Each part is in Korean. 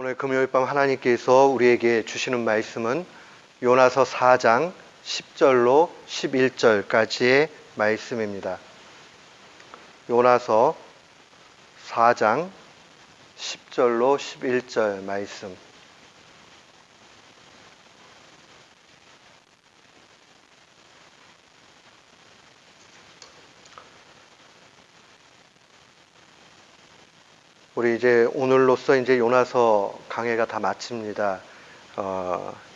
오늘 금요일 밤 하나님께서 우리에게 주시는 말씀은 요나서 4장 10절로 11절까지의 말씀입니다. 요나서 4장 10절로 11절 말씀. 우리 이제 오늘로써 이제 요나서 강해가 다 마칩니다.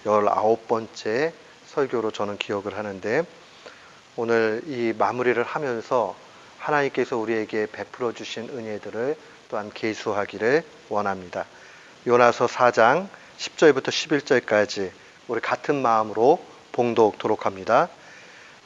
19번째 설교로 저는 기억을 하는데, 오늘 이 마무리를 하면서 하나님께서 우리에게 베풀어 주신 은혜들을 또한 계수하기를 원합니다. 요나서 4장 10절부터 11절까지 우리 같은 마음으로 봉독토록 합니다.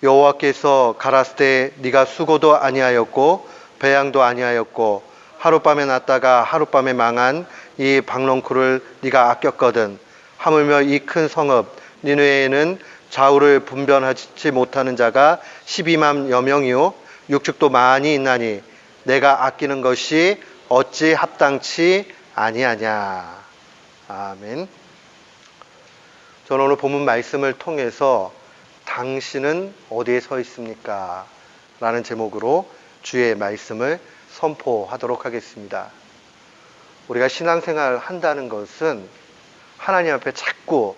여호와께서 가라사대 네가 수고도 아니하였고 배양도 아니하였고 하룻밤에 났다가 하룻밤에 망한 이 박농쿨을 네가 아꼈거든. 하물며 이 큰 성읍 니느웨에는 좌우를 분별하지 못하는 자가 12만여 명이요 육축도 많이 있나니 내가 아끼는 것이 어찌 합당치 아니하냐. 아멘. 저는 오늘 본문 말씀을 통해서 당신은 어디에 서 있습니까? 라는 제목으로 주의 말씀을 선포하도록 하겠습니다. 우리가 신앙생활 한다는 것은 하나님 앞에 자꾸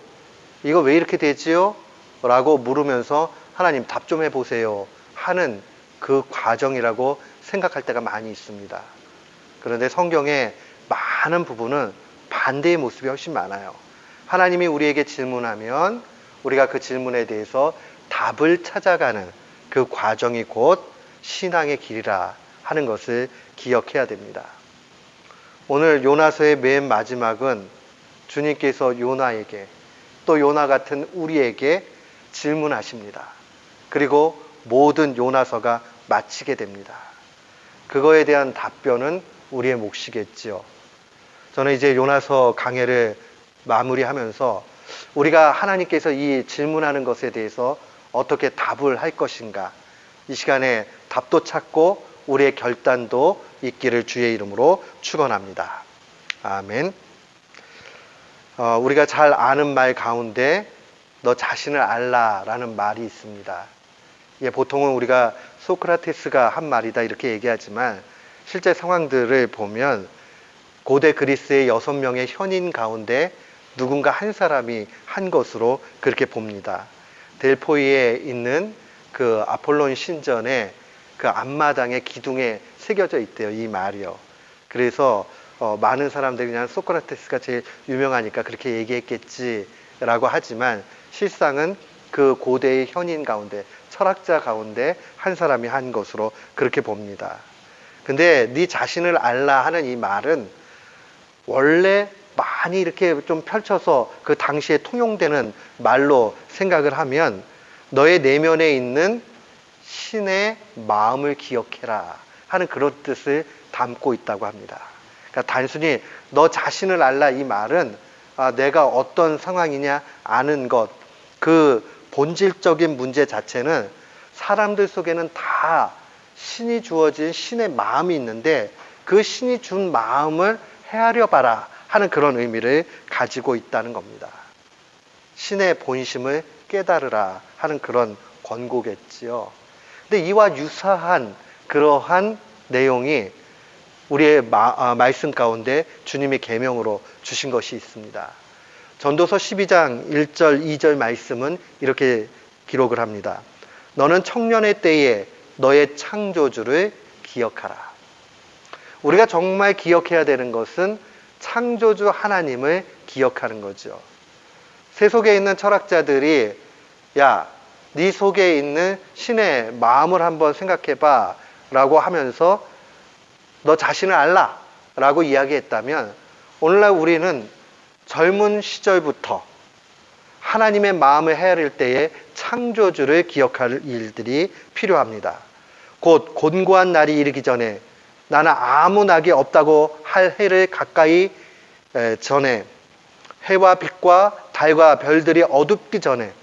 이거 왜 이렇게 되지요? 라고 물으면서 하나님 답 좀 해보세요 하는 그 과정이라고 생각할 때가 많이 있습니다. 그런데 성경의 많은 부분은 반대의 모습이 훨씬 많아요. 하나님이 우리에게 질문하면 우리가 그 질문에 대해서 답을 찾아가는 그 과정이 곧 신앙의 길이라 하는 것을 기억해야 됩니다. 오늘 요나서의 맨 마지막은 주님께서 요나에게 또 요나 같은 우리에게 질문하십니다. 그리고 모든 요나서가 마치게 됩니다. 그거에 대한 답변은 우리의 몫이겠지요. 저는 이제 요나서 강해를 마무리하면서 우리가 하나님께서 이 질문하는 것에 대해서 어떻게 답을 할 것인가, 이 시간에 답도 찾고 우리의 결단도 있기를 주의 이름으로 축원합니다. 아멘. 우리가 잘 아는 말 가운데 너 자신을 알라라는 말이 있습니다. 이게 보통은 우리가 소크라테스가 한 말이다 이렇게 얘기하지만 실제 상황들을 보면 고대 그리스의 6명의 현인 가운데 누군가 한 사람이 한 것으로 그렇게 봅니다. 델포이에 있는 그 아폴론 신전에 그 앞마당에 기둥에 새겨져 있대요, 이 말이요. 그래서 많은 사람들이 그냥 소크라테스가 제일 유명하니까 그렇게 얘기했겠지라고 하지만 실상은 그 고대의 현인 가운데, 철학자 가운데 한 사람이 한 것으로 그렇게 봅니다. 근데 네 자신을 알라 하는 이 말은 원래 많이 이렇게 좀 펼쳐서 그 당시에 통용되는 말로 생각을 하면 너의 내면에 있는 신의 마음을 기억해라 하는 그런 뜻을 담고 있다고 합니다. 그러니까 단순히 너 자신을 알라 이 말은 내가 어떤 상황이냐 아는 것, 그 본질적인 문제 자체는 사람들 속에는 다 신이 주어진 신의 마음이 있는데 그 신이 준 마음을 헤아려 봐라 하는 그런 의미를 가지고 있다는 겁니다. 신의 본심을 깨달으라 하는 그런 권고겠지요. 근데 이와 유사한 그러한 내용이 우리의 말씀 가운데 주님의 계명으로 주신 것이 있습니다. 전도서 12장 1절 2절 말씀은 이렇게 기록을 합니다. 너는 청년의 때에 너의 창조주를 기억하라. 우리가 정말 기억해야 되는 것은 창조주 하나님을 기억하는 거죠. 세속에 있는 철학자들이 네 속에 있는 신의 마음을 한번 생각해봐 라고 하면서 너 자신을 알라 라고 이야기했다면 오늘날 우리는 젊은 시절부터 하나님의 마음을 헤아릴 때에 창조주를 기억할 일들이 필요합니다. 곧 곤고한 날이 이르기 전에 나는 아무 낙이 없다고 할 해를 가까이 전에 해와 빛과 달과 별들이 어둡기 전에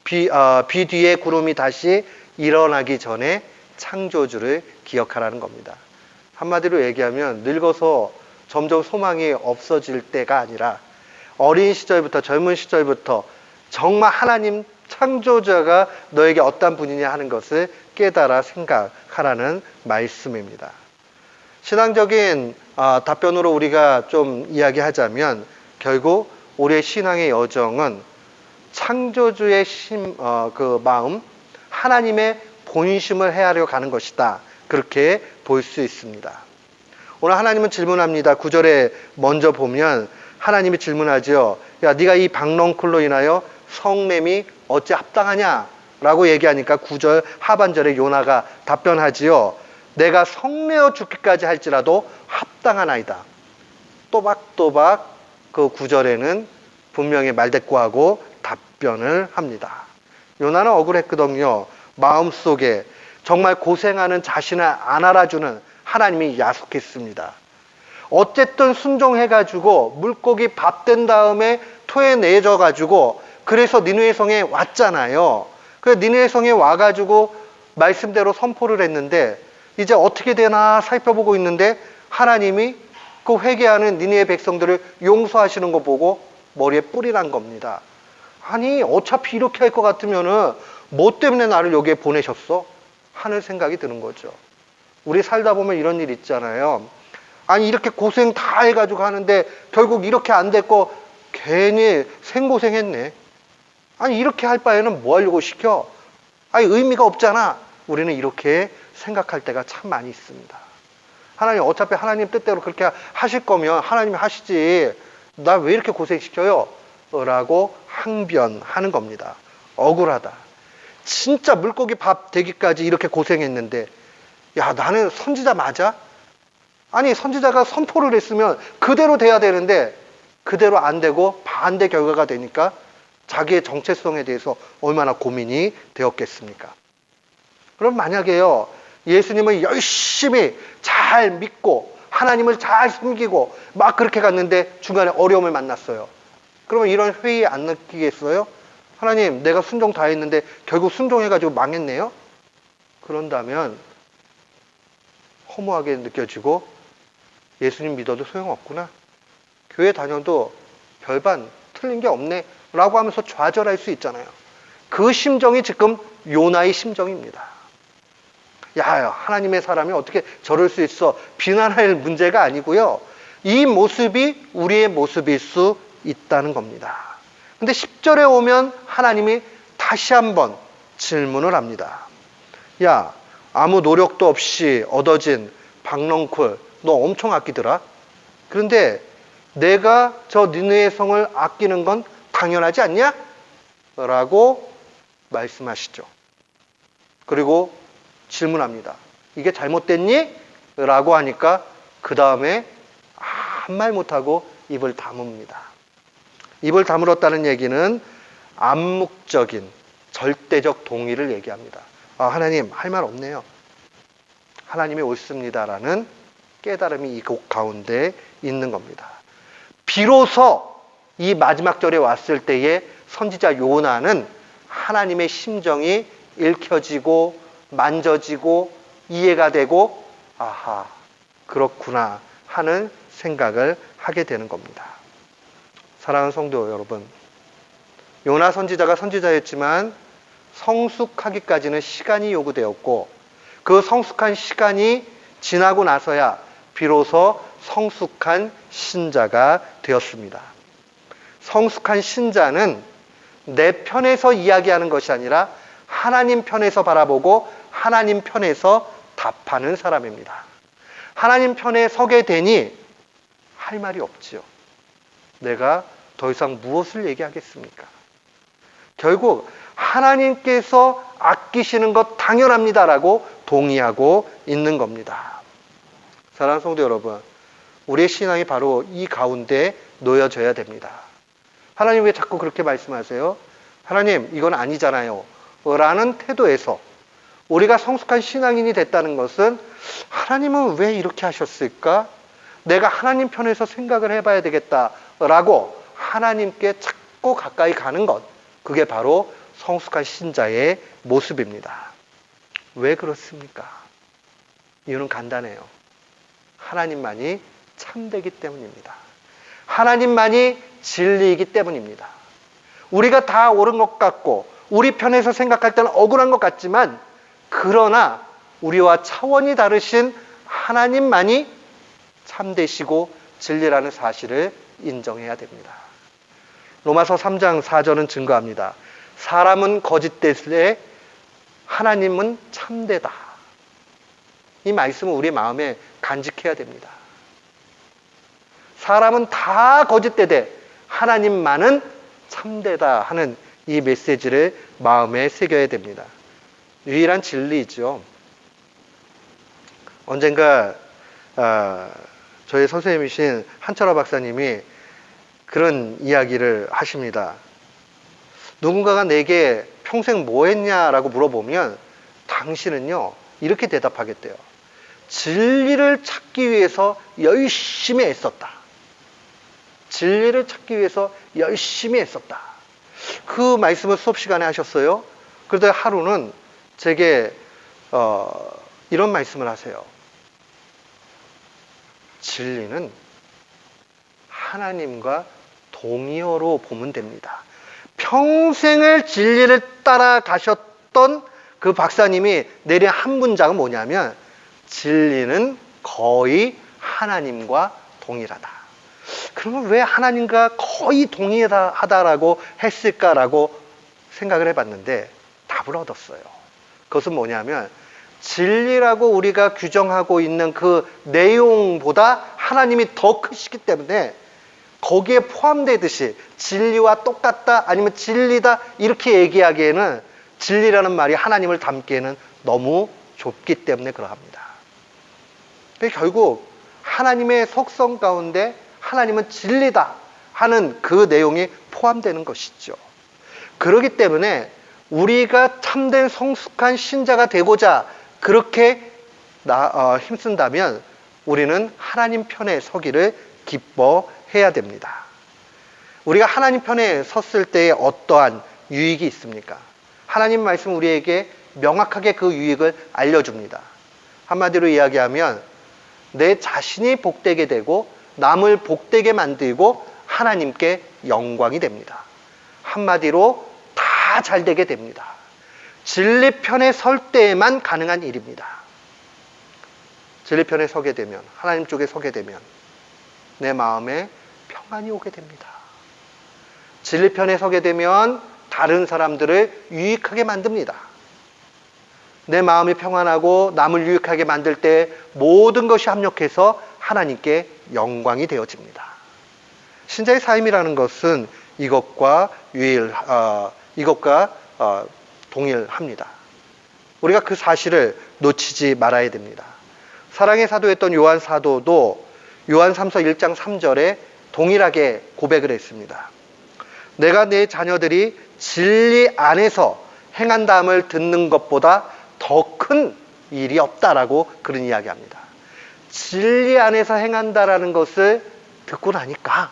비 뒤에 구름이 다시 일어나기 전에 창조주를 기억하라는 겁니다. 한마디로 얘기하면 늙어서 점점 소망이 없어질 때가 아니라 어린 시절부터, 젊은 시절부터 정말 하나님 창조자가 너에게 어떤 분이냐 하는 것을 깨달아 생각하라는 말씀입니다. 신앙적인 답변으로 우리가 좀 이야기하자면 결국 우리의 신앙의 여정은 창조주의 그 마음, 하나님의 본심을 헤아려 가는 것이다. 그렇게 볼 수 있습니다. 오늘 하나님은 질문합니다. 9절에 먼저 보면 하나님이 질문하죠. 야, 네가 이 박넝쿨로 인하여 성냄이 어찌 합당하냐? 라고 얘기하니까 9절 하반절에 요나가 답변하지요. 내가 성내어 죽기까지 할지라도 합당하나이다. 또박또박 그 9절에는 분명히 말대꾸하고 답변을 합니다. 요나는 억울했거든요. 마음속에 정말 고생하는 자신을 안 알아주는 하나님이 야속했습니다. 어쨌든 순종해가지고 물고기 밥 된 다음에 토해내져가지고 그래서 니느웨 성에 왔잖아요. 그래서 니느웨 성에 와가지고 말씀대로 선포를 했는데 이제 어떻게 되나 살펴보고 있는데 하나님이 그 회개하는 니느웨 백성들을 용서하시는 거 보고 머리에 뿔이 난 겁니다. 아니 어차피 이렇게 할 것 같으면은 뭐 때문에 나를 여기에 보내셨어? 하는 생각이 드는 거죠. 우리 살다 보면 이런 일 있잖아요. 아니 이렇게 고생 다 해가지고 하는데 결국 이렇게 안 됐고 괜히 생고생했네. 아니 이렇게 할 바에는 뭐 하려고 시켜? 아니 의미가 없잖아. 우리는 이렇게 생각할 때가 참 많이 있습니다. 하나님 어차피 하나님 뜻대로 그렇게 하실 거면 하나님이 하시지. 나 왜 이렇게 고생시켜요? 라고 항변하는 겁니다. 억울하다. 진짜 물고기 밥 되기까지 이렇게 고생했는데 야 나는 선지자 맞아? 아니 선지자가 선포를 했으면 그대로 돼야 되는데 그대로 안 되고 반대 결과가 되니까 자기의 정체성에 대해서 얼마나 고민이 되었겠습니까? 그럼 만약에요 예수님을 열심히 잘 믿고 하나님을 잘 숨기고 막 그렇게 갔는데 중간에 어려움을 만났어요. 그러면 이런 회의 안 느끼겠어요? 하나님 내가 순종 다 했는데 결국 순종해가지고 망했네요? 그런다면 허무하게 느껴지고 예수님 믿어도 소용없구나. 교회 다녀도 별반 틀린 게 없네 라고 하면서 좌절할 수 있잖아요. 그 심정이 지금 요나의 심정입니다. 야 하나님의 사람이 어떻게 저럴 수 있어. 비난할 문제가 아니고요. 이 모습이 우리의 모습일 수 있다는 겁니다. 근데 10절에 오면 하나님이 다시 한번 질문을 합니다. 야 아무 노력도 없이 얻어진 박넝쿨 너 엄청 아끼더라. 그런데 내가 저 니느웨 성을 아끼는 건 당연하지 않냐? 라고 말씀하시죠. 그리고 질문합니다. 이게 잘못됐니? 라고 하니까 그 다음에 아무 말 못하고 입을 다뭅니다. 입을 다물었다는 얘기는 암묵적인 절대적 동의를 얘기합니다. 하나님 할 말 없네요. 하나님이 옳습니다라는 깨달음이 이 곡 가운데 있는 겁니다. 비로소 이 마지막 절에 왔을 때에 선지자 요나는 하나님의 심정이 읽혀지고 만져지고 이해가 되고 아하 그렇구나 하는 생각을 하게 되는 겁니다. 사랑하는 성도 여러분, 요나 선지자가 선지자였지만 성숙하기까지는 시간이 요구되었고 그 성숙한 시간이 지나고 나서야 비로소 성숙한 신자가 되었습니다. 성숙한 신자는 내 편에서 이야기하는 것이 아니라 하나님 편에서 바라보고 하나님 편에서 답하는 사람입니다. 하나님 편에 서게 되니 할 말이 없지요. 내가 더 이상 무엇을 얘기하겠습니까? 결국 하나님께서 아끼시는 것 당연합니다라고 동의하고 있는 겁니다. 사랑하는 성도 여러분, 우리의 신앙이 바로 이 가운데 놓여져야 됩니다. 하나님 왜 자꾸 그렇게 말씀하세요? 하나님 이건 아니잖아요 라는 태도에서 우리가 성숙한 신앙인이 됐다는 것은 하나님은 왜 이렇게 하셨을까? 내가 하나님 편에서 생각을 해봐야 되겠다라고 하나님께 자꾸 가까이 가는 것, 그게 바로 성숙한 신자의 모습입니다. 왜 그렇습니까? 이유는 간단해요. 하나님만이 참되기 때문입니다. 하나님만이 진리이기 때문입니다. 우리가 다 옳은 것 같고 우리 편에서 생각할 때는 억울한 것 같지만, 그러나 우리와 차원이 다르신 하나님만이 참되시고 진리라는 사실을 인정해야 됩니다. 로마서 3장 4절은 증거합니다. 사람은 거짓되되 하나님은 참되다. 이 말씀은 우리 마음에 간직해야 됩니다. 사람은 다 거짓되되 하나님만은 참되다 하는 이 메시지를 마음에 새겨야 됩니다. 유일한 진리이죠. 언젠가 저희 선생님이신 한철화 박사님이 그런 이야기를 하십니다. 누군가가 내게 평생 뭐 했냐라고 물어보면 당신은요 이렇게 대답하겠대요. 진리를 찾기 위해서 열심히 애썼다. 진리를 찾기 위해서 열심히 애썼다. 그 말씀을 수업 시간에 하셨어요. 그러다 하루는 제게 이런 말씀을 하세요. 진리는 하나님과 동의어로 보면 됩니다. 평생을 진리를 따라가셨던 그 박사님이 내린 한 문장은 뭐냐면, 진리는 거의 하나님과 동일하다. 그러면 왜 하나님과 거의 동일하다라고 했을까라고 생각을 해봤는데 답을 얻었어요. 그것은 뭐냐면, 진리라고 우리가 규정하고 있는 그 내용보다 하나님이 더 크시기 때문에 거기에 포함되듯이 진리와 똑같다 아니면 진리다 이렇게 얘기하기에는, 진리라는 말이 하나님을 담기에는 너무 좁기 때문에 그러합니다. 결국 하나님의 속성 가운데 하나님은 진리다 하는 그 내용이 포함되는 것이죠. 그렇기 때문에 우리가 참된 성숙한 신자가 되고자 그렇게 힘쓴다면 우리는 하나님 편에 서기를 기뻐해야 됩니다. 우리가 하나님 편에 섰을 때에 어떠한 유익이 있습니까? 하나님 말씀은 우리에게 명확하게 그 유익을 알려줍니다. 한마디로 이야기하면 내 자신이 복되게 되고 남을 복되게 만들고 하나님께 영광이 됩니다. 한마디로 다 잘 되게 됩니다. 진리 편에 설 때에만 가능한 일입니다. 진리 편에 서게 되면, 하나님 쪽에 서게 되면 내 마음에 평안이 오게 됩니다. 진리 편에 서게 되면 다른 사람들을 유익하게 만듭니다. 내 마음이 평안하고 남을 유익하게 만들 때 모든 것이 합력해서 하나님께 영광이 되어집니다. 신자의 삶이라는 것은 이것과 동일합니다. 우리가 그 사실을 놓치지 말아야 됩니다. 사랑의 사도였던 요한 사도도 요한 3서 1장 3절에 동일하게 고백을 했습니다. 내가 내 자녀들이 진리 안에서 행한다함을 듣는 것보다 더 큰 일이 없다라고 그런 이야기합니다. 진리 안에서 행한다라는 것을 듣고 나니까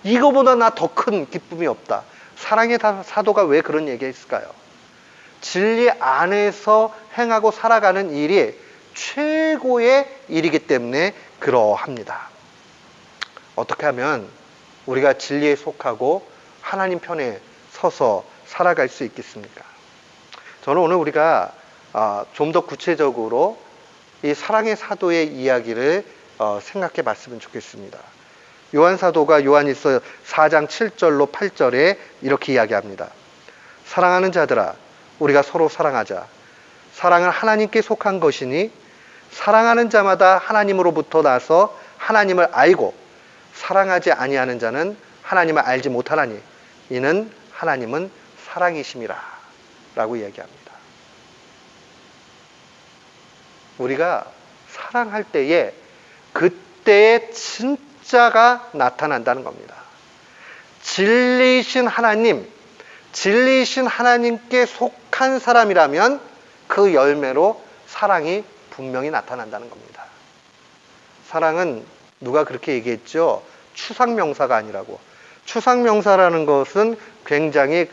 이거보다 나 더 큰 기쁨이 없다. 사랑의 사도가 왜 그런 얘기했을까요? 진리 안에서 행하고 살아가는 일이 최고의 일이기 때문에 그러합니다. 어떻게 하면 우리가 진리에 속하고 하나님 편에 서서 살아갈 수 있겠습니까? 저는 오늘 우리가 좀 더 구체적으로 이 사랑의 사도의 이야기를 생각해 봤으면 좋겠습니다. 요한 사도가 요한일서 4장 7절로 8절에 이렇게 이야기합니다. 사랑하는 자들아, 우리가 서로 사랑하자. 사랑은 하나님께 속한 것이니 사랑하는 자마다 하나님으로부터 나서 하나님을 알고 사랑하지 아니하는 자는 하나님을 알지 못하나니 이는 하나님은 사랑이심이라 라고 이야기합니다. 우리가 사랑할 때에 그때의 진짜가 나타난다는 겁니다. 진리이신 하나님, 진리이신 하나님께 속한 사람이라면 그 열매로 사랑이 분명히 나타난다는 겁니다. 사랑은 누가 그렇게 얘기했죠? 추상명사가 아니라고. 추상명사라는 것은 굉장히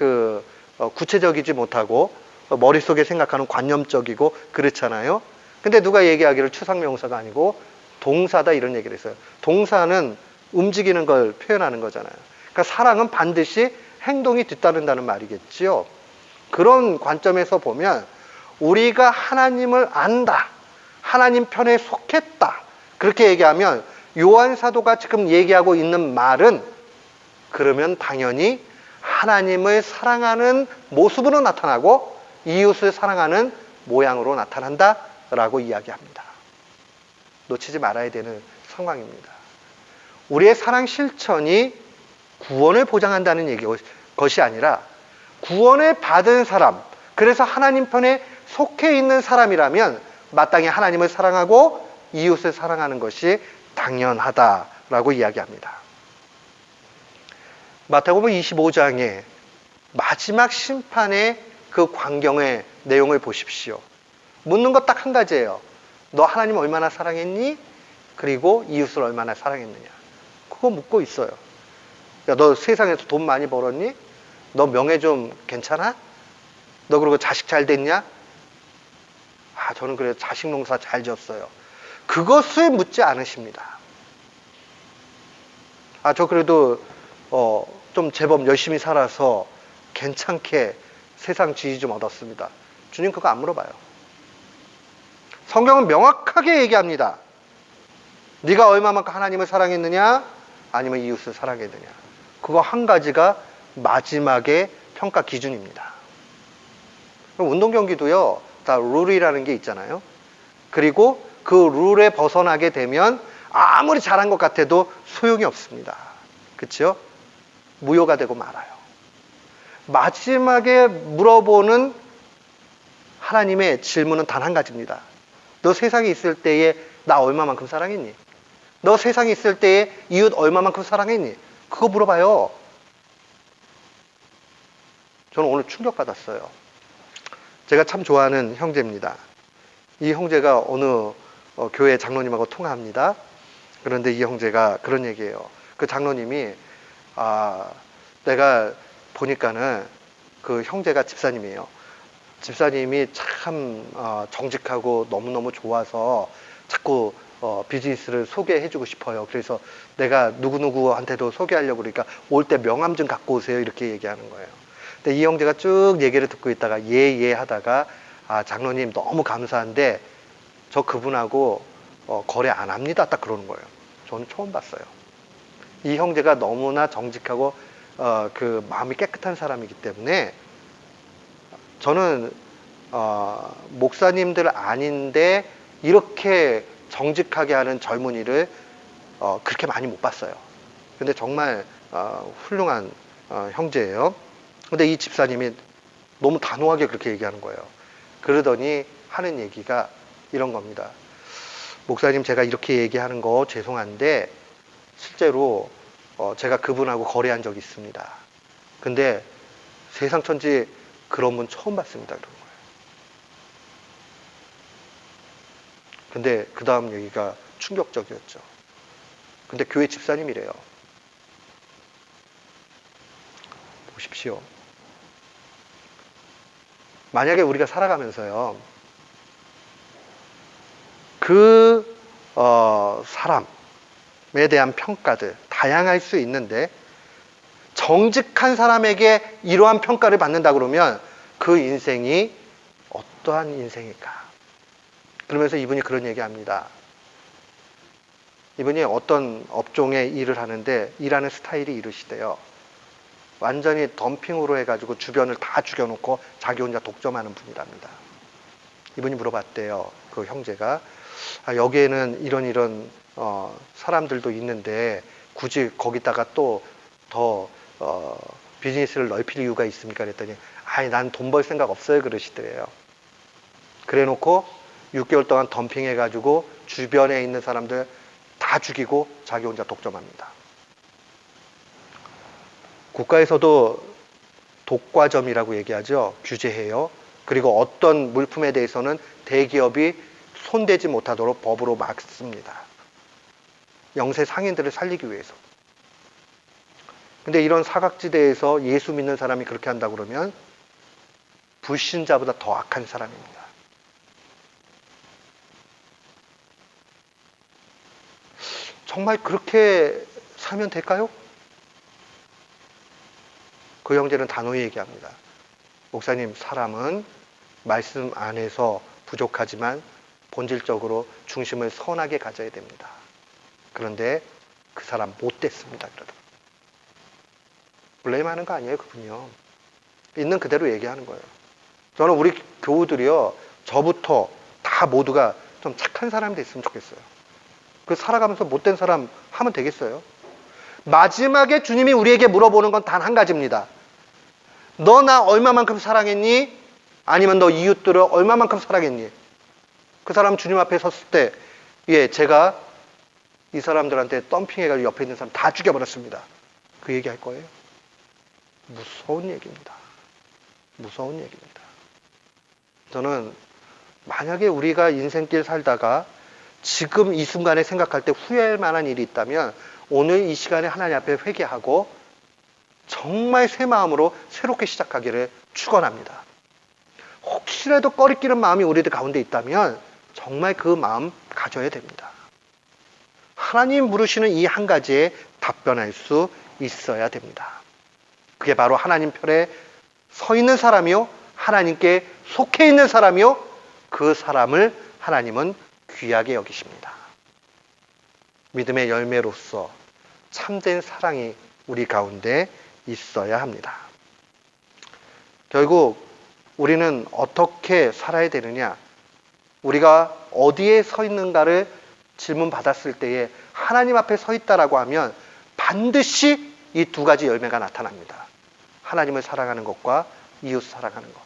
구체적이지 못하고 머릿속에 생각하는 관념적이고 그렇잖아요. 근데 누가 얘기하기를 추상명사가 아니고 동사다 이런 얘기를 했어요. 동사는 움직이는 걸 표현하는 거잖아요. 그러니까 사랑은 반드시 행동이 뒤따른다는 말이겠지요. 그런 관점에서 보면 우리가 하나님을 안다, 하나님 편에 속했다, 그렇게 얘기하면 요한 사도가 지금 얘기하고 있는 말은 그러면 당연히 하나님을 사랑하는 모습으로 나타나고 이웃을 사랑하는 모양으로 나타난다라고 이야기합니다. 놓치지 말아야 되는 상황입니다. 우리의 사랑 실천이 구원을 보장한다는 것이 아니라 구원을 받은 사람, 그래서 하나님 편에 속해 있는 사람이라면 마땅히 하나님을 사랑하고 이웃을 사랑하는 것이 당연하다라고 이야기합니다. 마태복음 25장의 마지막 심판의 그 광경의 내용을 보십시오. 묻는 것 딱 한 가지예요. 너 하나님 얼마나 사랑했니? 그리고 이웃을 얼마나 사랑했느냐. 그거 묻고 있어요. 야, 너 세상에서 돈 많이 벌었니? 너 명예 좀 괜찮아? 너 그리고 자식 잘 됐냐? 아, 저는 그래도 자식 농사 잘 지었어요. 그것을 묻지 않으십니다. 아, 저 그래도 좀 제법 열심히 살아서 괜찮게 세상 지위 좀 얻었습니다. 주님 그거 안 물어봐요. 성경은 명확하게 얘기합니다. 네가 얼마만큼 하나님을 사랑했느냐? 아니면 이웃을 사랑했느냐? 그거 한 가지가 마지막의 평가 기준입니다. 운동 경기도요, 다 룰이라는 게 있잖아요. 그리고 그 룰에 벗어나게 되면 아무리 잘한 것 같아도 소용이 없습니다. 그렇죠? 무효가 되고 말아요. 마지막에 물어보는 하나님의 질문은 단 한 가지입니다. 너 세상에 있을 때에 나 얼마만큼 사랑했니? 너 세상에 있을 때에 이웃 얼마만큼 사랑했니? 그거 물어봐요. 저는 오늘 충격받았어요. 제가 참 좋아하는 형제입니다. 이 형제가 어느 교회 장로님하고 통화합니다. 그런데 이 형제가 그런 얘기예요. 그 장로님이 내가 보니까는 그 형제가 집사님이에요. 집사님이 참 정직하고 너무너무 좋아서 자꾸 비즈니스를 소개해주고 싶어요. 그래서 내가 누구누구한테도 소개하려고 그러니까 올 때 명함 좀 갖고 오세요. 이렇게 얘기하는 거예요. 근데 이 형제가 쭉 얘기를 듣고 있다가 예 하다가 장로님 너무 감사한데 저 그분하고 거래 안 합니다. 딱 그러는 거예요. 저는 처음 봤어요. 이 형제가 너무나 정직하고 그 마음이 깨끗한 사람이기 때문에 저는 목사님들 아닌데 이렇게 정직하게 하는 젊은이를 그렇게 많이 못 봤어요. 근데 정말 훌륭한 형제예요. 근데 이 집사님이 너무 단호하게 그렇게 얘기하는 거예요. 그러더니 하는 얘기가 이런 겁니다. 목사님 제가 이렇게 얘기하는 거 죄송한데 실제로 제가 그분하고 거래한 적이 있습니다. 근데 세상 천지 그런 분 처음 봤습니다. 그런 거예요. 근데 그 다음 얘기가 충격적이었죠. 근데 교회 집사님이래요. 보십시오. 만약에 우리가 살아가면서요, 그 사람에 대한 평가들 다양할 수 있는데 정직한 사람에게 이러한 평가를 받는다 그러면 그 인생이 어떠한 인생일까? 그러면서 이분이 그런 얘기합니다. 이분이 어떤 업종에 일을 하는데 일하는 스타일이 이러시대요. 완전히 덤핑으로 해가지고 주변을 다 죽여놓고 자기 혼자 독점하는 분이랍니다. 이분이 물어봤대요. 그 형제가 여기에는 이런 사람들도 있는데 굳이 거기다가 또 더 비즈니스를 넓힐 이유가 있습니까? 그랬더니 난 돈 벌 생각 없어요 그러시더래요. 그래놓고 6개월 동안 덤핑해가지고 주변에 있는 사람들 다 죽이고 자기 혼자 독점합니다. 국가에서도 독과점이라고 얘기하죠. 규제해요. 그리고 어떤 물품에 대해서는 대기업이 손대지 못하도록 법으로 막습니다. 영세 상인들을 살리기 위해서. 근데 이런 사각지대에서 예수 믿는 사람이 그렇게 한다 그러면 불신자보다 더 악한 사람입니다. 정말 그렇게 살면 될까요? 그 형제는 단호히 얘기합니다. 목사님, 사람은 말씀 안에서 부족하지만 본질적으로 중심을 선하게 가져야 됩니다. 그런데 그 사람 못됐습니다. 그러더라고요. 블레임하는 거 아니에요, 그분요. 있는 그대로 얘기하는 거예요. 저는 우리 교우들이요, 저부터 다 모두가 좀 착한 사람이 됐으면 좋겠어요. 그 살아가면서 못된 사람 하면 되겠어요? 마지막에 주님이 우리에게 물어보는 건 단 한 가지입니다. 너 나 얼마만큼 사랑했니? 아니면 너 이웃들을 얼마만큼 사랑했니? 그 사람 주님 앞에 섰을 때, 예, 제가 이 사람들한테 덤핑해가지고 옆에 있는 사람 다 죽여버렸습니다. 그 얘기 할 거예요? 무서운 얘기입니다. 무서운 얘기입니다. 저는 만약에 우리가 인생길 살다가 지금 이 순간에 생각할 때 후회할 만한 일이 있다면 오늘 이 시간에 하나님 앞에 회개하고 정말 새 마음으로 새롭게 시작하기를 축원합니다. 혹시라도 꺼리끼는 마음이 우리들 가운데 있다면 정말 그 마음 가져야 됩니다. 하나님 물으시는 이 한 가지에 답변할 수 있어야 됩니다. 그게 바로 하나님 편에 서 있는 사람이요, 하나님께 속해 있는 사람이요, 그 사람을 하나님은 귀하게 여기십니다. 믿음의 열매로서 참된 사랑이 우리 가운데 있어야 합니다. 결국 우리는 어떻게 살아야 되느냐? 우리가 어디에 서 있는가를 질문 받았을 때에 하나님 앞에 서 있다라고 하면 반드시 이 두 가지 열매가 나타납니다. 하나님을 사랑하는 것과 이웃 사랑하는 것.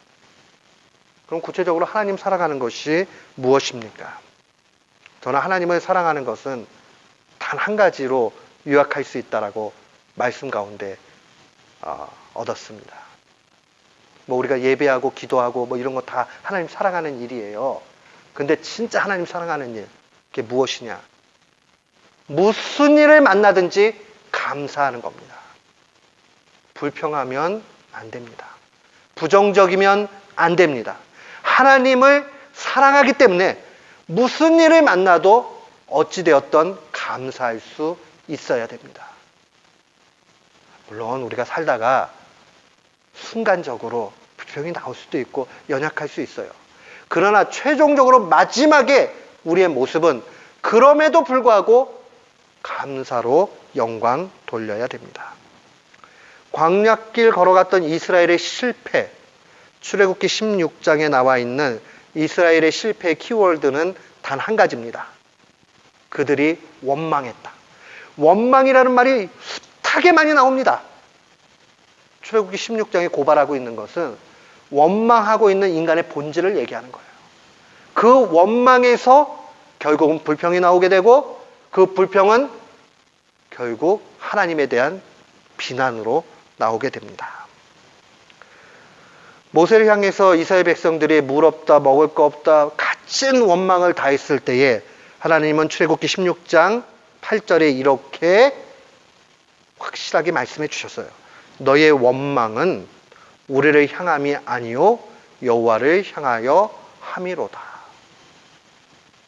그럼 구체적으로 하나님 사랑하는 것이 무엇입니까? 저는 하나님을 사랑하는 것은 단 한 가지로 요약할 수 있다라고 말씀 가운데 얻었습니다. 뭐 우리가 예배하고 기도하고 뭐 이런 거 다 하나님 사랑하는 일이에요. 근데 진짜 하나님 사랑하는 일, 그게 무엇이냐? 무슨 일을 만나든지 감사하는 겁니다. 불평하면 안 됩니다. 부정적이면 안 됩니다. 하나님을 사랑하기 때문에 무슨 일을 만나도 어찌되었던 감사할 수 있어야 됩니다. 물론 우리가 살다가 순간적으로 불평이 나올 수도 있고 연약할 수 있어요. 그러나 최종적으로 마지막에 우리의 모습은 그럼에도 불구하고 감사로 영광 돌려야 됩니다. 광야길 걸어갔던 이스라엘의 실패, 출애굽기 16장에 나와 있는 이스라엘의 실패의 키워드는 단 한 가지입니다. 그들이 원망했다. 원망이라는 말이 숱하게 많이 나옵니다. 출애굽기 16장에 고발하고 있는 것은 원망하고 있는 인간의 본질을 얘기하는 거예요. 그 원망에서 결국은 불평이 나오게 되고 그 불평은 결국 하나님에 대한 비난으로 나오게 됩니다. 모세를 향해서 이스라엘 백성들이 물 없다, 먹을 거 없다, 갇힌 원망을 다했을 때에 하나님은 출애굽기 16장 8절에 이렇게 확실하게 말씀해 주셨어요. 너의 원망은 우리를 향함이 아니요 여호와를 향하여 함이로다.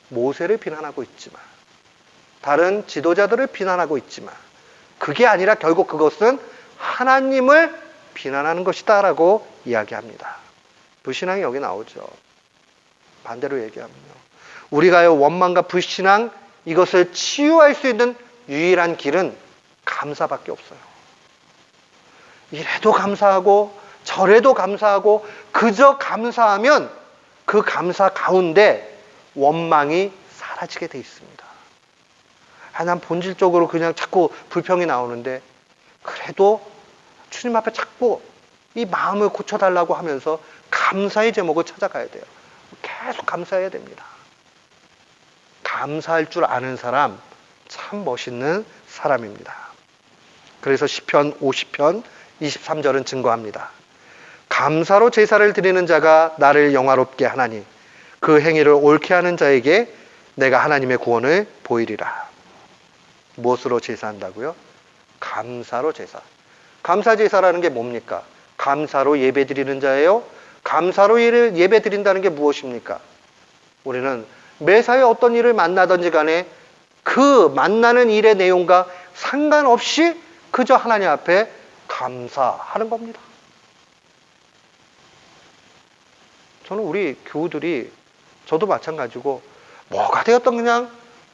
모세를 비난하고 있지만, 다른 지도자들을 비난하고 있지만 그게 아니라 결국 그것은 하나님을 비난하는 것이다 라고 이야기합니다. 불신앙이 여기 나오죠. 반대로 얘기하면요, 우리가요 원망과 불신앙 이것을 치유할 수 있는 유일한 길은 감사밖에 없어요. 이래도 감사하고 저래도 감사하고 그저 감사하면 그 감사 가운데 원망이 사라지게 돼 있습니다. 난 본질적으로 그냥 자꾸 불평이 나오는데 그래도 주님 앞에 자꾸 이 마음을 고쳐달라고 하면서 감사의 제목을 찾아가야 돼요. 계속 감사해야 됩니다. 감사할 줄 아는 사람 참 멋있는 사람입니다. 그래서 시편 50편 23절은 증거합니다. 감사로 제사를 드리는 자가 나를 영화롭게 하나니 그 행위를 옳게 하는 자에게 내가 하나님의 구원을 보이리라. 무엇으로 제사한다고요? 감사로 제사. 감사 제사라는 게 뭡니까? 감사로 예배 드리는 자예요. 감사로 예배 드린다는 게 무엇입니까? 우리는 매사에 어떤 일을 만나든지 간에 그 만나는 일의 내용과 상관없이 그저 하나님 앞에 감사하는 겁니다. 저는 우리 교우들이, 저도 마찬가지고 뭐가 되었던 그냥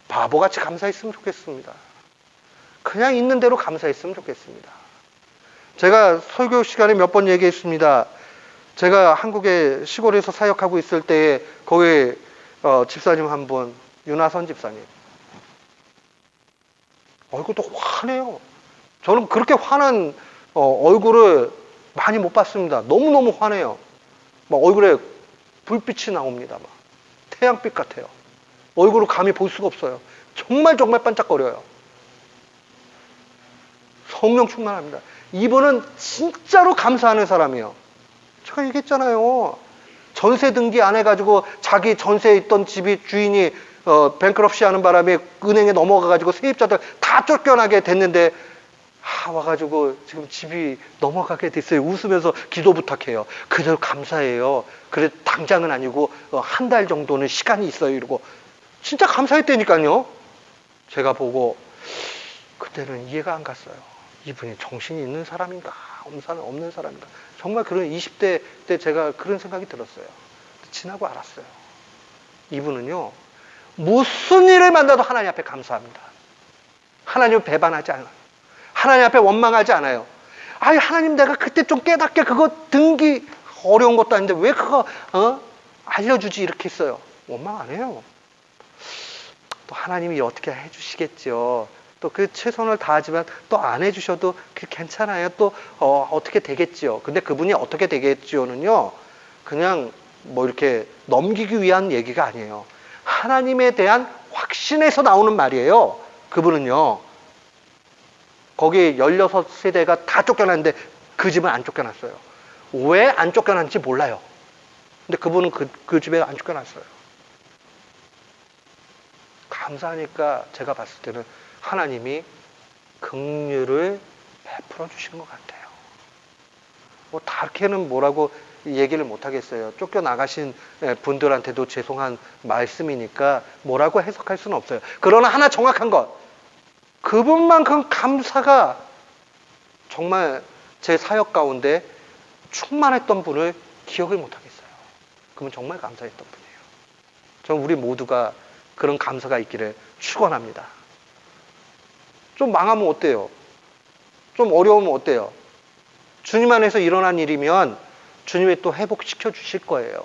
바보같이 감사했으면 좋겠습니다. 그냥 있는 대로 감사했으면 좋겠습니다. 제가 설교 시간에 몇 번 얘기했습니다. 제가 한국의 시골에서 사역하고 있을 때에 거기 집사님 한 분, 윤하선 집사님. 얼굴도 환해요. 저는 그렇게 환한 얼굴을 많이 못 봤습니다. 너무너무 환해요. 막 얼굴에 불빛이 나옵니다. 막 태양빛 같아요. 얼굴을 감히 볼 수가 없어요. 정말 반짝거려요. 성령 충만합니다. 이분은 진짜로 감사하는 사람이에요. 제가 얘기했잖아요. 전세 등기 안 해가지고 자기 전세에 있던 집이 주인이 뱅크럽시 하는 바람에 은행에 넘어가가지고 세입자들 다 쫓겨나게 됐는데 와가지고 지금 집이 넘어가게 됐어요. 웃으면서 기도 부탁해요. 그대로 감사해요. 그래 당장은 아니고 한 달 정도는 시간이 있어요. 이러고 진짜 감사했다니까요. 제가 보고 그때는 이해가 안 갔어요. 이분이 정신이 있는 사람인가 없는 사람인가. 정말 그런 20대 때 제가 그런 생각이 들었어요. 지나고 알았어요. 이분은요, 무슨 일을 만나도 하나님 앞에 감사합니다. 하나님을 배반하지 않아요. 하나님 앞에 원망하지 않아요. 아이, 하나님 내가 그때 좀 깨닫게 그거 등기 어려운 것도 아닌데 왜 그거 알려주지 이렇게 했어요. 원망 안 해요. 또 하나님이 어떻게 해주시겠죠. 또 그 최선을 다하지만 또 안 해주셔도 괜찮아요. 또 어떻게 되겠지요. 근데 그분이 어떻게 되겠지요는요, 그냥 뭐 이렇게 넘기기 위한 얘기가 아니에요. 하나님에 대한 확신에서 나오는 말이에요. 그분은요, 거기 16세대가 다 쫓겨났는데 그 집은 안 쫓겨났어요. 왜 안 쫓겨났는지 몰라요. 근데 그분은 그 집에 안 쫓겨났어요. 감사하니까 제가 봤을 때는 하나님이 긍휼을 베풀어 주신 것 같아요. 뭐 다르게는 뭐라고 얘기를 못 하겠어요. 쫓겨나가신 분들한테도 죄송한 말씀이니까 뭐라고 해석할 수는 없어요. 그러나 하나 정확한 것, 그분만큼 감사가 정말 제 사역 가운데 충만했던 분을 기억을 못 하겠어요. 그분 정말 감사했던 분이에요. 저는 우리 모두가 그런 감사가 있기를 축원합니다. 좀 망하면 어때요? 좀 어려우면 어때요? 주님 안에서 일어난 일이면 주님이 또 회복시켜 주실 거예요.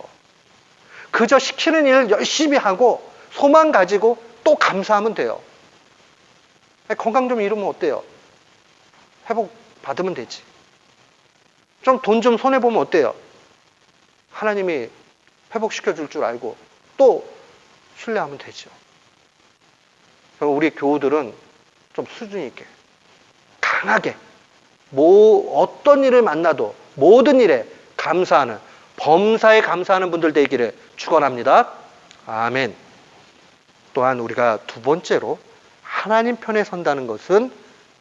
그저 시키는 일을 열심히 하고 소망 가지고 또 감사하면 돼요. 건강 좀 잃으면 어때요? 회복 받으면 되지. 좀 돈 좀 손해보면 어때요? 하나님이 회복시켜 줄 줄 알고 또 신뢰하면 되죠. 우리 교우들은 좀 수준 있게 강하게 어떤 일을 만나도 모든 일에 감사하는, 범사에 감사하는 분들 되기를 축원합니다. 아멘. 또한 우리가 두 번째로 하나님 편에 선다는 것은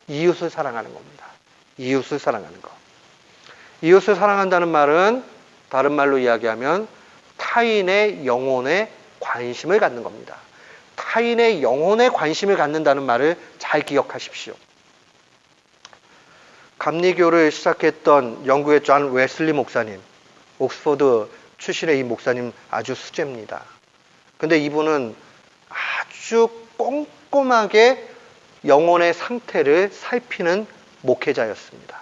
이웃을 사랑하는 겁니다. 이웃을 사랑하는 것. 이웃을 사랑한다는 말은 다른 말로 이야기하면 타인의 영혼에 관심을 갖는 겁니다. 타인의 영혼에 관심을 갖는다는 말을 잘 기억하십시오. 감리교를 시작했던 영국의 존 웨슬리 목사님, 옥스퍼드 출신의 이 목사님 아주 수제입니다. 근데 이분은 아주 꼼꼼하게 영혼의 상태를 살피는 목회자였습니다.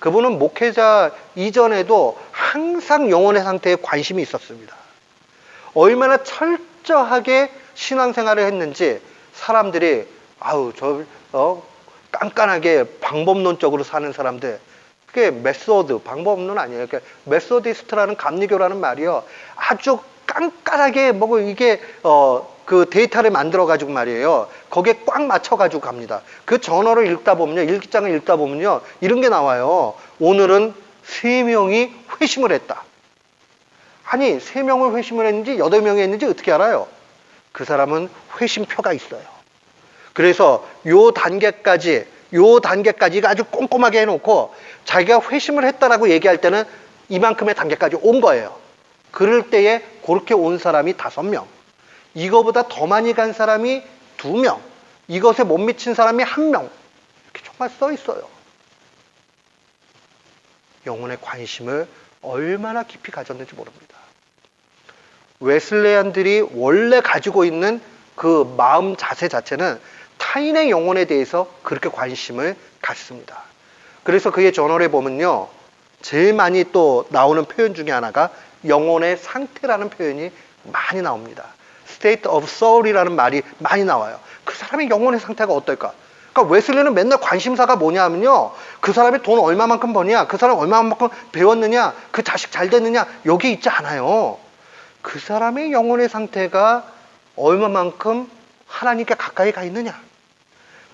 그분은 목회자 이전에도 항상 영혼의 상태에 관심이 있었습니다. 얼마나 철저하게 신앙생활을 했는지 사람들이 깐깐하게 방법론적으로 사는 사람들, 그게 메소드, 방법론 아니에요. 그러니까 메소디스트라는 감리교라는 말이요, 아주 깐깐하게 이게 그 데이터를 만들어 가지고 말이에요, 거기에 꽉 맞춰 가지고 갑니다. 그 전어를 읽다 보면요, 일기장을 읽다 보면요, 이런 게 나와요. 오늘은 3명이 회심을 했다. 아니, 3명을 회심을 했는지 8명이 했는지 어떻게 알아요? 그 사람은 회심표가 있어요. 그래서 요 단계까지 이거 아주 꼼꼼하게 해놓고 자기가 회심을 했다라고 얘기할 때는 이만큼의 단계까지 온 거예요. 그럴 때에 그렇게 온 사람이 5명. 이거보다 더 많이 간 사람이 2명, 이것에 못 미친 사람이 1명, 이렇게 정말 써 있어요. 영혼의 관심을 얼마나 깊이 가졌는지 모릅니다. 웨슬레안들이 원래 가지고 있는 그 마음 자세 자체는 타인의 영혼에 대해서 그렇게 관심을 갖습니다. 그래서 그의 저널에 보면요, 제일 많이 또 나오는 표현 중에 하나가 영혼의 상태라는 표현이 많이 나옵니다. state of soul이라는 말이 많이 나와요. 그 사람의 영혼의 상태가 어떨까? 그러니까 웨슬리는 맨날 관심사가 뭐냐면요, 그 사람이 돈 얼마만큼 버냐, 그 사람 얼마만큼 배웠느냐, 그 자식 잘 됐느냐, 여기 있지 않아요. 그 사람의 영혼의 상태가 얼마만큼 하나님께 가까이 가 있느냐,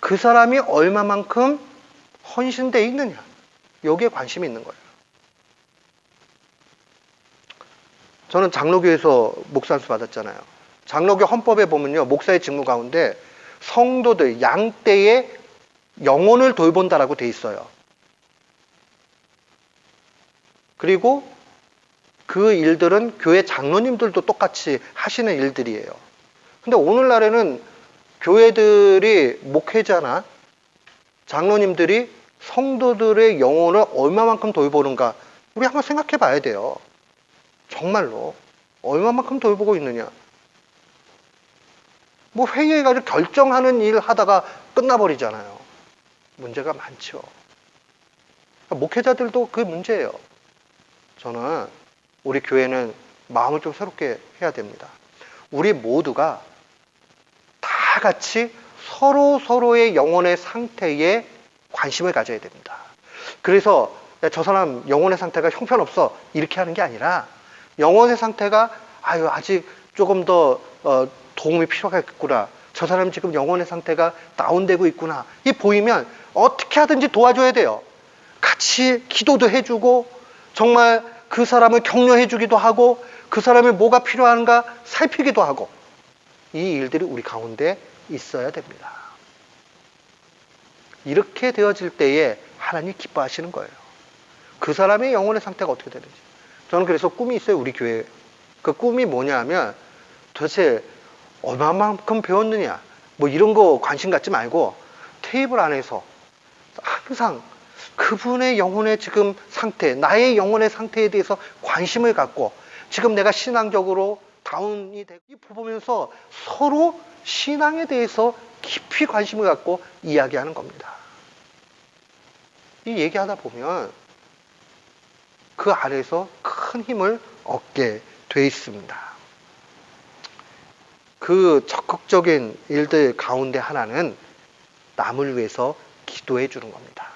그 사람이 얼마만큼 헌신되어 있느냐, 여기에 관심이 있는 거예요. 저는 장로교에서 목사 안수 받았잖아요. 장로교 헌법에 보면요, 목사의 직무 가운데 성도들, 양떼의 영혼을 돌본다라고 돼 있어요. 그리고 그 일들은 교회 장로님들도 똑같이 하시는 일들이에요. 근데 오늘날에는 교회들이, 목회자나 장로님들이 성도들의 영혼을 얼마만큼 돌보는가, 우리 한번 생각해 봐야 돼요. 정말로 얼마만큼 돌보고 있느냐. 뭐 회의해가지고 결정하는 일 하다가 끝나버리잖아요. 문제가 많죠. 목회자들도 그 문제예요. 저는 우리 교회는 마음을 좀 새롭게 해야 됩니다. 우리 모두가 다 같이 서로의 영혼의 상태에 관심을 가져야 됩니다. 그래서 저 사람 영혼의 상태가 형편없어, 이렇게 하는 게 아니라 영혼의 상태가 아직 조금 더 도움이 필요하겠구나, 저 사람 지금 영혼의 상태가 다운되고 있구나, 이 보이면 어떻게 하든지 도와줘야 돼요. 같이 기도도 해주고, 정말 그 사람을 격려해 주기도 하고, 그 사람이 뭐가 필요한가 살피기도 하고, 이 일들이 우리 가운데 있어야 됩니다. 이렇게 되어질 때에 하나님 기뻐하시는 거예요. 그 사람의 영혼의 상태가 어떻게 되는지. 저는 그래서 꿈이 있어요, 우리 교회에. 그 꿈이 뭐냐 하면, 도대체 얼마만큼 배웠느냐, 뭐 이런 거 관심 갖지 말고 테이블 안에서 항상 그분의 영혼의 지금 상태, 나의 영혼의 상태에 대해서 관심을 갖고, 지금 내가 신앙적으로 다운이 되고 보면서 서로 신앙에 대해서 깊이 관심을 갖고 이야기하는 겁니다. 이 얘기하다 보면 그 안에서 큰 힘을 얻게 돼 있습니다. 그 적극적인 일들 가운데 하나는 남을 위해서 기도해 주는 겁니다.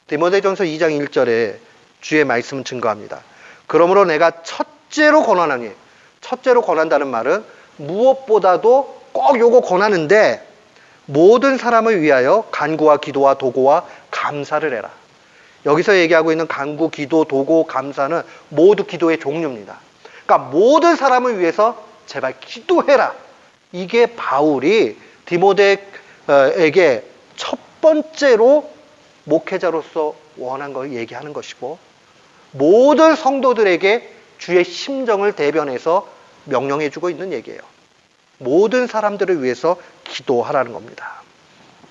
디모데전서 2장 1절에 주의 말씀은 증거합니다. 그러므로 내가 첫째로 권하노니, 첫째로 권한다는 말은 무엇보다도 꼭 요거 권하는데, 모든 사람을 위하여 간구와 기도와 도고와 감사를 해라. 여기서 얘기하고 있는 간구, 기도, 도고, 감사는 모두 기도의 종류입니다. 그러니까 모든 사람을 위해서 제발 기도해라. 이게 바울이 디모데에게 첫 번째로 목회자로서 원한 걸 얘기하는 것이고, 모든 성도들에게 주의 심정을 대변해서 명령해 주고 있는 얘기예요. 모든 사람들을 위해서 기도하라는 겁니다.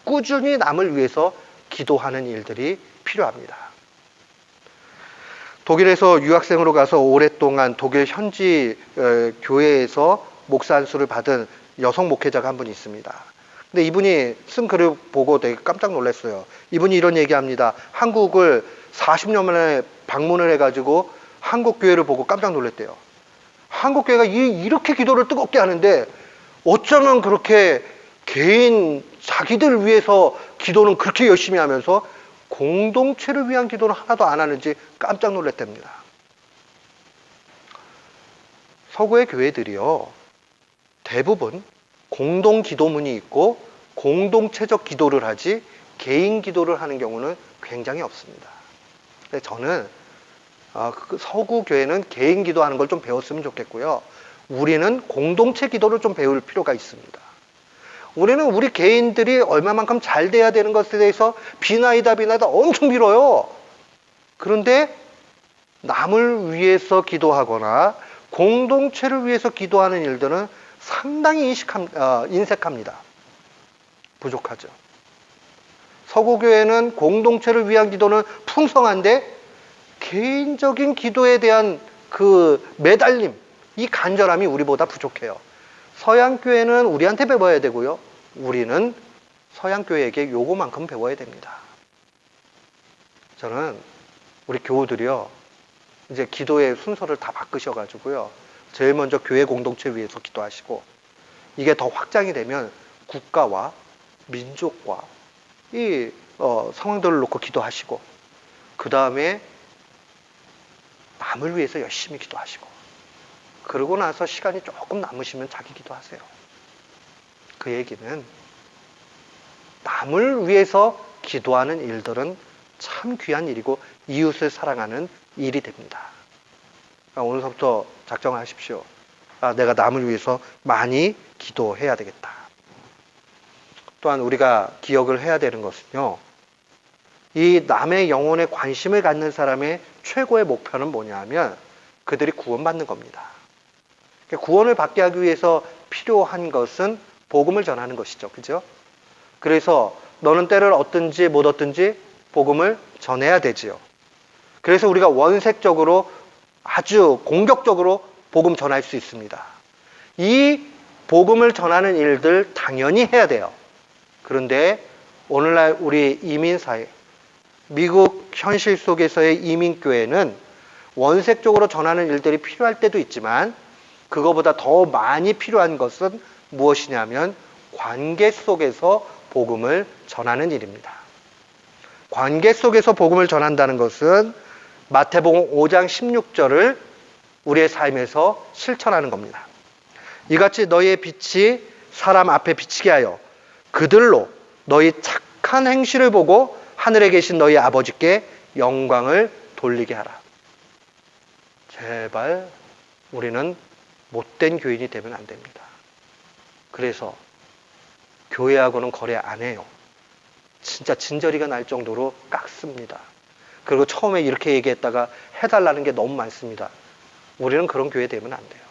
꾸준히 남을 위해서 기도하는 일들이 필요합니다. 독일에서 유학생으로 가서 오랫동안 독일 현지 교회에서 목사 안수를 받은 여성 목회자가 한 분 있습니다. 근데 이분이 쓴 글을 보고 되게 깜짝 놀랐어요. 이분이 이런 얘기합니다. 한국을 40년 만에 방문을 해가지고 한국 교회를 보고 깜짝 놀랐대요. 한국 교회가 이렇게 기도를 뜨겁게 하는데 어쩌면 그렇게 개인 자기들 위해서 기도는 그렇게 열심히 하면서 공동체를 위한 기도는 하나도 안 하는지 깜짝 놀랐답니다. 서구의 교회들이요, 대부분 공동 기도문이 있고 공동체적 기도를 하지 개인 기도를 하는 경우는 굉장히 없습니다. 근데 저는 서구 교회는 개인 기도하는 걸 좀 배웠으면 좋겠고요. 우리는 공동체 기도를 좀 배울 필요가 있습니다. 우리는 우리 개인들이 얼마만큼 잘 돼야 되는 것에 대해서 비나이다 엄청 빌어요. 그런데 남을 위해서 기도하거나 공동체를 위해서 기도하는 일들은 상당히 인색합니다. 부족하죠. 서구교회는 공동체를 위한 기도는 풍성한데 개인적인 기도에 대한 그 매달림, 이 간절함이 우리보다 부족해요. 서양교회는 우리한테 배워야 되고요. 우리는 서양교회에게 요거만큼 배워야 됩니다. 저는 우리 교우들이요, 이제 기도의 순서를 다 바꾸셔가지고요, 제일 먼저 교회 공동체 위해서 기도하시고, 이게 더 확장이 되면 국가와 민족과 이 상황들을 놓고 기도하시고, 그 다음에 남을 위해서 열심히 기도하시고, 그러고 나서 시간이 조금 남으시면 자기 기도하세요. 그 얘기는 남을 위해서 기도하는 일들은 참 귀한 일이고 이웃을 사랑하는 일이 됩니다. 오늘부터 작정하십시오. 내가 남을 위해서 많이 기도해야 되겠다. 또한 우리가 기억을 해야 되는 것은요, 이 남의 영혼에 관심을 갖는 사람의 최고의 목표는 뭐냐 하면 그들이 구원받는 겁니다. 구원을 받게 하기 위해서 필요한 것은 복음을 전하는 것이죠. 그죠? 그래서 너는 때를 얻든지 못 얻든지 복음을 전해야 되지요. 그래서 우리가 원색적으로 아주 공격적으로 복음 전할 수 있습니다. 이 복음을 전하는 일들 당연히 해야 돼요. 그런데 오늘날 우리 이민사회, 미국 현실 속에서의 이민교회는 원색적으로 전하는 일들이 필요할 때도 있지만 그거보다 더 많이 필요한 것은 무엇이냐면 관계 속에서 복음을 전하는 일입니다. 관계 속에서 복음을 전한다는 것은 마태복음 5장 16절을 우리의 삶에서 실천하는 겁니다. 이같이 너희의 빛이 사람 앞에 비치게 하여 그들로 너희 착한 행실을 보고 하늘에 계신 너희 아버지께 영광을 돌리게 하라. 제발 우리는 못된 교인이 되면 안 됩니다. 그래서 교회하고는 거래 안 해요. 진짜 진저리가 날 정도로 깎습니다. 그리고 처음에 이렇게 얘기했다가 해달라는 게 너무 많습니다. 우리는 그런 교회 되면 안 돼요.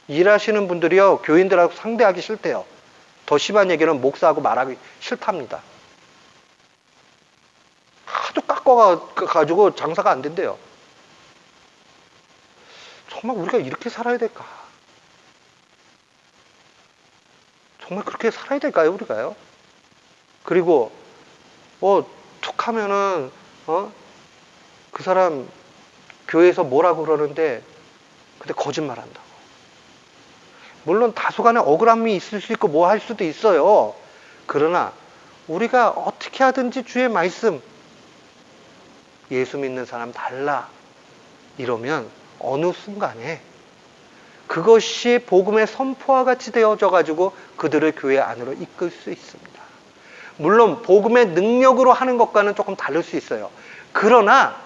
일하시는 분들이요, 교인들하고 상대하기 싫대요. 더 심한 얘기는 목사하고 말하기 싫답니다. 하도 깎아가지고 장사가 안 된대요. 정말 우리가 이렇게 살아야 될까? 정말 그렇게 살아야 될까요, 우리가요? 그리고 툭 하면은 그 사람 교회에서 뭐라고 그러는데 근데 거짓말한다고. 물론 다소간의 억울함이 있을 수 있고 뭐 할 수도 있어요. 그러나 우리가 어떻게 하든지 주의 말씀, 예수 믿는 사람 달라 이러면 어느 순간에 그것이 복음의 선포와 같이 되어져 가지고 그들을 교회 안으로 이끌 수 있습니다. 물론 복음의 능력으로 하는 것과는 조금 다를 수 있어요. 그러나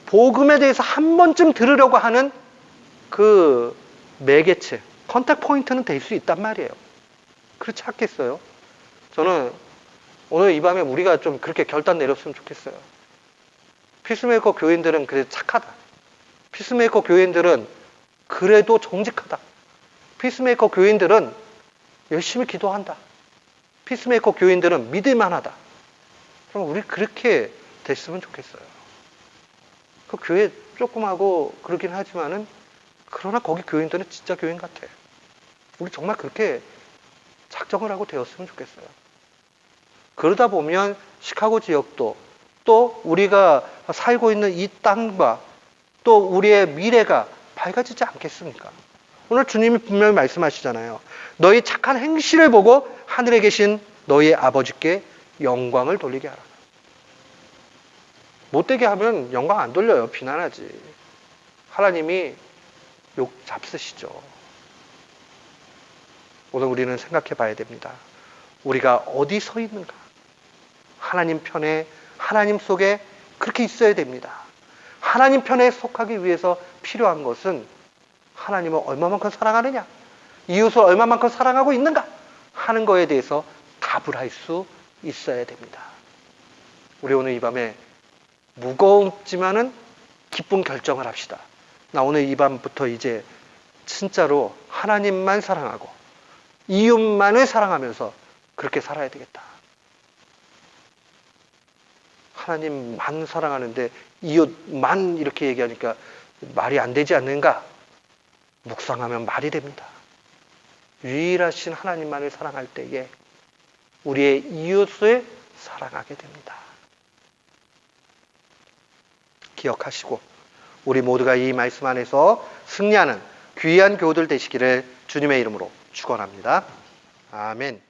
복음에 대해서 한 번쯤 들으려고 하는 그 매개체, 컨택 포인트는 될 수 있단 말이에요. 그렇지 않겠어요? 저는 오늘 이 밤에 우리가 좀 그렇게 결단 내렸으면 좋겠어요. 피스메이커 교인들은 그래도 착하다. 피스메이커 교인들은 그래도 정직하다. 피스메이커 교인들은 열심히 기도한다. 피스메이커 교인들은 믿을만하다. 그럼 우리 그렇게 됐으면 좋겠어요. 그 교회 조그마하고 그러긴 하지만은 그러나 거기 교인들은 진짜 교인 같아. 우리 정말 그렇게 작정을 하고 되었으면 좋겠어요. 그러다 보면 시카고 지역도 또 우리가 살고 있는 이 땅과 또 우리의 미래가 밝아지지 않겠습니까? 오늘 주님이 분명히 말씀하시잖아요. 너희 착한 행실을 보고 하늘에 계신 너희 아버지께 영광을 돌리게 하라. 못되게 하면 영광 안 돌려요. 비난하지. 하나님이 욕 잡수시죠. 오늘 우리는 생각해 봐야 됩니다. 우리가 어디 서 있는가? 하나님 편에, 하나님 속에 그렇게 있어야 됩니다. 하나님 편에 속하기 위해서 필요한 것은 하나님을 얼마만큼 사랑하느냐, 이웃을 얼마만큼 사랑하고 있는가 하는 거에 대해서 답을 할 수 있어야 됩니다. 우리 오늘 이 밤에 무겁지만은 기쁜 결정을 합시다. 나 오늘 이 밤부터 이제 진짜로 하나님만 사랑하고 이웃만을 사랑하면서 그렇게 살아야 되겠다. 하나님만 사랑하는데 이웃만 이렇게 얘기하니까 말이 안 되지 않는가? 묵상하면 말이 됩니다. 유일하신 하나님만을 사랑할 때에 우리의 이웃을 사랑하게 됩니다. 기억하시고 우리 모두가 이 말씀 안에서 승리하는 귀한 교우들 되시기를 주님의 이름으로 축원합니다. 아멘.